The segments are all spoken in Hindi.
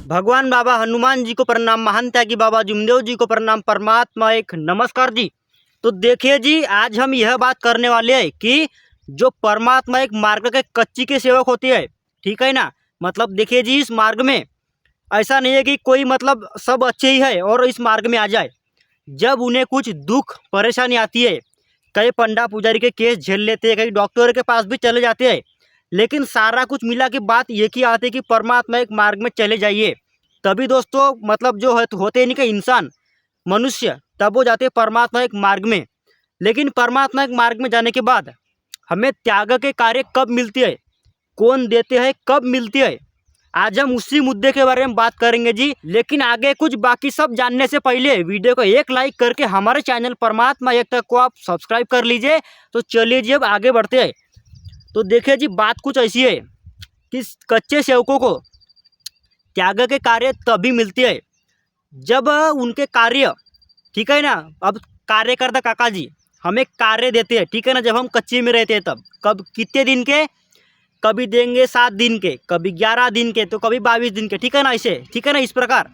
भगवान बाबा हनुमान जी को प्रणाम, महान त्यागी बाबा जुमदेव जी को प्रणाम, परमात्मा एक नमस्कार जी। तो देखिए जी, आज हम यह बात करने वाले हैं कि जो परमात्मा एक मार्ग के कच्ची के सेवक होती है, ठीक है ना। मतलब देखिए जी, इस मार्ग में ऐसा नहीं है कि कोई मतलब सब अच्छे ही है और इस मार्ग में आ जाए। जब उन्हें कुछ दुख परेशानी आती है, कई पंडा पुजारी के केस झेल लेते हैं, कई डॉक्टर के पास भी चले जाते हैं, लेकिन सारा कुछ मिला के बात एक ही आती है कि परमात्मा एक मार्ग में चले जाइए। तभी दोस्तों मतलब जो है होते नहीं कि इंसान मनुष्य, तब वो जाते हैं परमात्मा एक मार्ग में। लेकिन परमात्मा एक मार्ग में जाने के बाद हमें त्याग के कार्य कब मिलती है, कौन देते हैं, कब मिलती है, आज हम उसी मुद्दे के बारे में बात करेंगे जी। लेकिन आगे कुछ बाकी सब जानने से पहले वीडियो को एक लाइक करके हमारे चैनल परमात्मा एक तक को आप सब्सक्राइब कर लीजिए। तो चलिए जी, अब आगे बढ़ते हैं। तो देखिए जी, बात कुछ ऐसी है कि कच्चे सेवकों को त्याग के कार्य तभी मिलती है जब उनके कार्य, ठीक है ना। अब कार्यकर्ता काका जी हमें कार्य देते हैं, ठीक है ना। जब हम कच्चे में रहते हैं तब कब कितने दिन के, कभी देंगे 7 दिन के, कभी 11 दिन के, तो कभी 22 दिन के, ठीक है ना, ऐसे, ठीक है ना, इस प्रकार।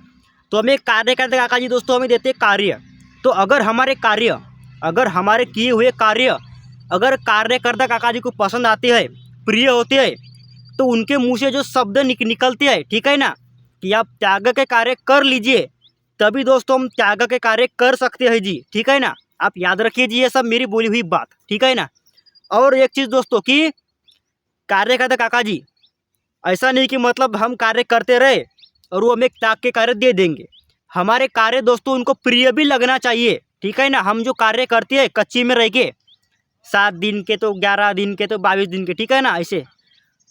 तो हमें कार्यकर्ता काका जी दोस्तों हमें देते हैं कार्य। तो अगर हमारे कार्य, अगर हमारे किए हुए कार्य अगर कार्यकर्ता काका जी को पसंद आते हैं, प्रिय होते हैं, तो उनके मुंह से जो शब्द निकलते हैं, ठीक है ना, कि आप त्याग के कार्य कर लीजिए, तभी दोस्तों हम त्याग के कार्य कर सकते हैं जी, ठीक है ना। आप याद रखिए जी, ये सब मेरी बोली हुई बात, ठीक है ना। और एक चीज़ दोस्तों कि कार्यकर्ता काका जी ऐसा नहीं कि मतलब हम कार्य करते रहे और वो हमें त्याग के कार्य दे देंगे। हमारे कार्य दोस्तों उनको प्रिय भी लगना चाहिए, ठीक है ना। हम जो कार्य करते हैं कच्ची में रह के, 7 दिन के, तो 11 दिन के, तो 22 दिन के, ठीक है ना, ऐसे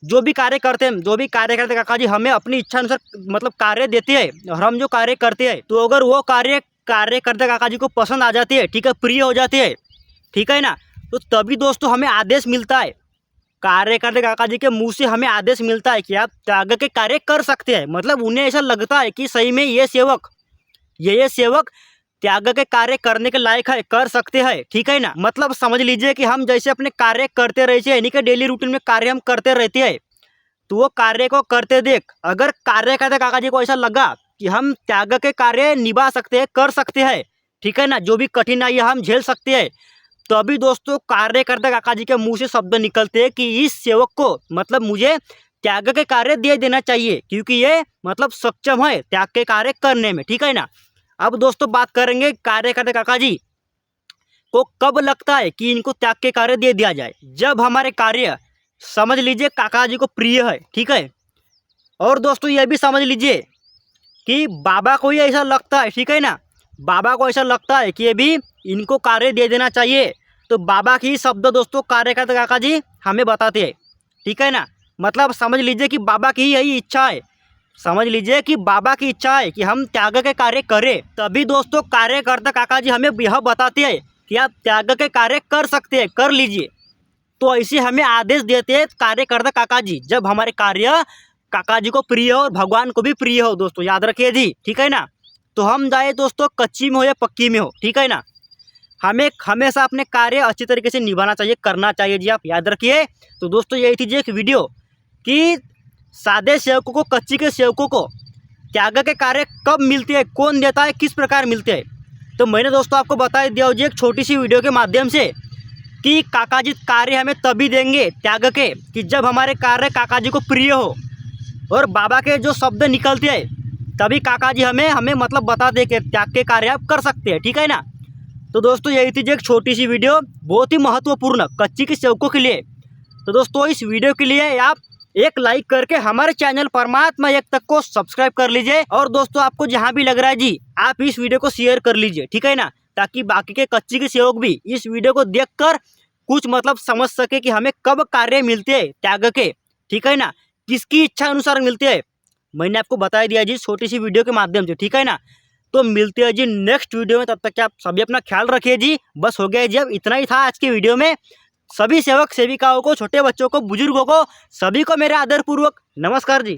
जो भी कार्य करते हैं, जो भी कार्य करते काका जी हमें अपनी इच्छा अनुसार मतलब कार्य देते हैं। और हम जो कार्य करते हैं, तो अगर वो कार्य करते काका जी को पसंद आ जाती है, ठीक है, प्रिय हो जाती है, ठीक है ना, तो तभी दोस्तों हमें आदेश मिलता है, कार्य करते काका जी के मुंह से हमें आदेश मिलता है कि आप त्याग के कार्य कर सकते हैं। मतलब उन्हें ऐसा लगता है कि सही में ये सेवक त्याग के कार्य करने के लायक है, कर सकते हैं, ठीक है ना। मतलब समझ लीजिए कि हम जैसे अपने कार्य करते रहते हैं, यानी कि डेली रूटीन में कार्य हम करते रहते हैं, तो वो कार्य को करते देख अगर कार्य करते काका जी को ऐसा लगा कि हम त्याग के कार्य निभा सकते हैं, कर सकते हैं, ठीक है ना, जो भी कठिनाई हम झेल सकते हैं, तो अभी दोस्तों कार्य करते काका जी के मुँह से शब्द निकलते हैं कि इस सेवक को मतलब मुझे त्याग के कार्य दे देना चाहिए, क्योंकि ये मतलब सक्षम है त्याग के कार्य करने में, ठीक है ना। अब दोस्तों बात करेंगे कार्य करते काका जी को कब लगता है कि इनको त्याग के कार्य दे दिया जाए। जब हमारे कार्य समझ लीजिए काका जी को प्रिय है, ठीक है। और दोस्तों ये भी समझ लीजिए कि बाबा को ही ऐसा लगता है, ठीक है ना, बाबा को ऐसा लगता है कि ये भी इनको कार्य दे देना चाहिए। तो बाबा की शब्द दोस्तों कार्य करते काका जी हमें बताते हैं, ठीक है ना। मतलब समझ लीजिए कि बाबा की यही इच्छा है, समझ लीजिए कि बाबा की इच्छा है कि हम त्याग के कार्य करें, तभी दोस्तों कार्यकर्ता काका जी हमें यह बताते हैं कि आप त्याग के कार्य कर सकते हैं, कर लीजिए। तो ऐसे हमें आदेश देते हैं कार्यकर्ता काका जी जब हमारे कार्य काका जी को प्रिय हो और भगवान को भी प्रिय हो, दोस्तों याद रखिए जी, ठीक है ना। तो हम जाए दोस्तों कच्ची में हो या पक्की में हो, ठीक है ना, हमें हमेशा अपने कार्य अच्छी तरीके से निभाना चाहिए, करना चाहिए जी, आप याद रखिए। तो दोस्तों यही थी जी एक वीडियो कि सादे सेवकों को, कच्ची के सेवकों को त्याग के कार्य कब मिलते हैं, कौन देता है, किस प्रकार मिलते हैं। तो मैंने दोस्तों आपको बता दिया जी एक छोटी सी वीडियो के माध्यम से कि काका जी कार्य हमें तभी देंगे त्याग के कि जब हमारे कार्य काका जी को प्रिय हो और बाबा के जो शब्द निकलते हैं, तभी काका जी हमें मतलब बता दे कि त्याग के कार्य आप कर सकते हैं, ठीक है ना। तो दोस्तों यही थी जी एक छोटी सी वीडियो, बहुत ही महत्वपूर्ण कच्ची के सेवकों के लिए। तो दोस्तों इस वीडियो के लिए आप एक लाइक करके हमारे चैनल परमात्मा एक तक को सब्सक्राइब कर लीजिए। और दोस्तों आपको जहां भी लग रहा है जी, आप इस वीडियो को शेयर कर लीजिए, ठीक है ना, ताकि बाकी के कच्ची के सेवक भी इस वीडियो को देखकर कुछ मतलब समझ सके कि हमें कब कार्य मिलते हैं त्याग के, ठीक है ना, किसकी इच्छा अनुसार मिलते हैं। मैंने आपको बता दिया जी छोटी सी वीडियो के माध्यम से, ठीक है ना। तो मिलते हैं जी नेक्स्ट वीडियो में, तब तक आप सभी अपना ख्याल रखिए जी। बस हो गया जी, अब इतना ही था आज की वीडियो में। सभी सेवक सेविकाओं को, छोटे बच्चों को, बुजुर्गों को, सभी को मेरा आदरपूर्वक नमस्कार जी।